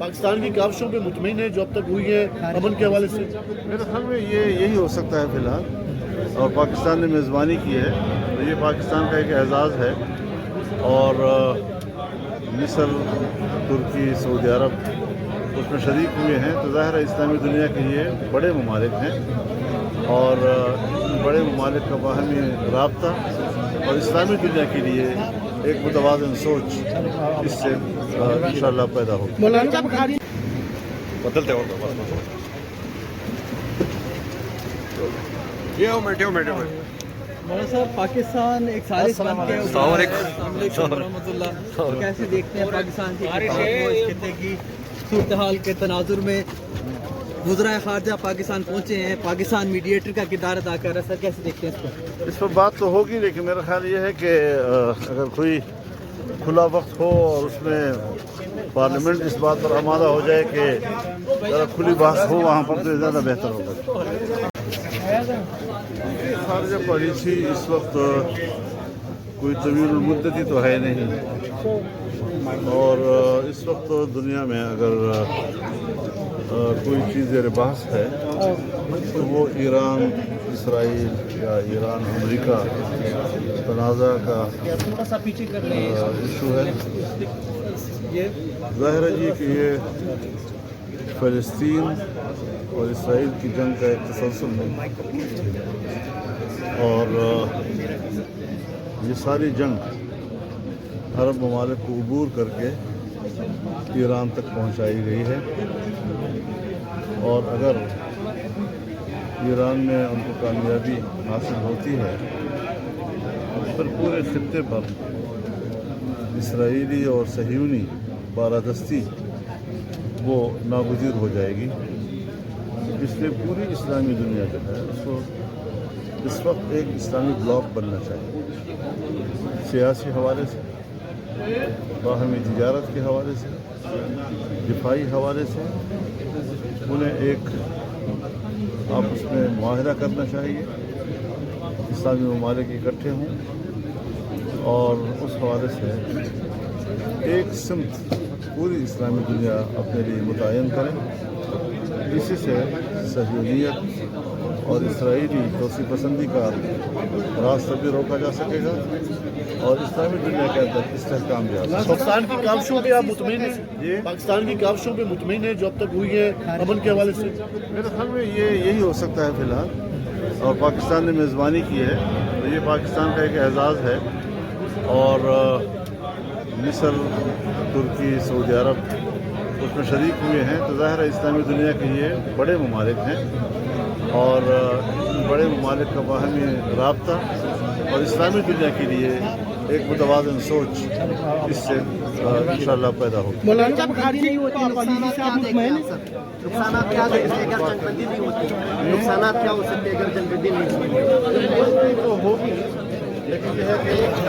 पाकिस्तान की काविशों पे मुतमईन है जो अब तक हुई है अमन के हवाले से? मेरे ख्याल में यही हो सकता है फ़िलहाल, और पाकिस्तान ने मेज़बानी की है तो ये पाकिस्तान का एक एजाज़ है। और मिस्र, तुर्की, सऊदी अरब उसमें शरीक हुए हैं, तो ज़ाहिर है इस्लामी दुनिया के ये बड़े ममालिक हैं, और इन बड़े ममालिक का बाहमी राब्ता और इस्लामी दुनिया के लिए एक मुतवाज़िन सोच इससे इंशाअल्लाह पैदा होगी। बदलते और ये मौलाना साहब, पाकिस्तान एक साजिश बन के तो कैसे देखते हैं पाकिस्तान की इस खित्ते की सूरत हाल के तनाजुर में वज़राए ख़ारजा पाकिस्तान पहुँचे हैं, पाकिस्तान मीडिएटर का किरदार अदा कर रहा है, सर कैसे देखते हैं इसको? इस पर बात तो होगी, लेकिन मेरा ख्याल ये है कि अगर कोई खुला वक्त हो और उसमें पार्लियामेंट इस बात पर आमादा हो जाए कि ज़रा खुली बहस हो वहाँ पर, तो ज़्यादा बेहतर होगा। खारजा पॉलिसी इस वक्त कोई तवील मुद्दती तो है नहीं, और इस वक्त दुनिया में अगर कोई चीज़ ज़ेर बहस है तो वो ईरान इसराइल या ईरान अमेरिका तनाज़ा का इशू है। ज़ाहिर है जी कि ये फ़लस्तीन और इसराइल की जंग का एक तसलसल है, और ये सारी जंग अरब ममालिक को अबूर करके ईरान तक पहुंचाई गई है, और अगर ईरान में उनको कामयाबी हासिल होती है तो फिर पूरे खित्ते पर इसराइली और सहीयूनी बालादस्ती वो नागुज़ीर हो जाएगी। इसलिए पूरी इस्लामी दुनिया जो है उसको इस वक्त एक इस्लामी ब्लॉक बनना चाहिए, सियासी हवाले से, बाहमी तिजारत के हवाले से, दिफाई हवाले से उन्हें एक आपस में मुआहदा करना चाहिए, इस्लामी ममालिक इकट्ठे हों और उस हवाले से एक सिमत पूरी इस्लामी दुनिया अपने लिए मुतय्यन करें। इसी से सहूलियत और इसराइली तोसी पसंदी का रास्ता भी रोका जा सकेगा और इस्लामी दुनिया के अंदर इस्तेहकाम भी आ सकेगा। पाकिस्तान की काविशों पे आप मुतमईन हैं? पाकिस्तान की काविशों पे मुतमईन है जो अब तक हुई है अमन के हवाले से? मेरे ख्याल में यही हो सकता है फ़िलहाल, और पाकिस्तान ने मेज़बानी की है तो ये पाकिस्तान का एक एजाज़ है। और मिस्र, तुर्की, सऊदी अरब उसमें शरीक हुए हैं, तो ज़ाहिर है इस्लामी दुनिया के ये बड़े ममालिक हैं, और बड़े ममालिक का बाहमी राब्ता और इस्लामी दुनिया के लिए एक मुतवाज़िन सोच इससे इंशाअल्लाह पैदा होगी। जब खारिज नहीं होती नुकसानात क्या हो सकते अगर जंगबंदी नहीं होती? नुकसानात क्या हो सकते अगर जंगबंदी नहीं होती? तो होगी, लेकिन यह है कि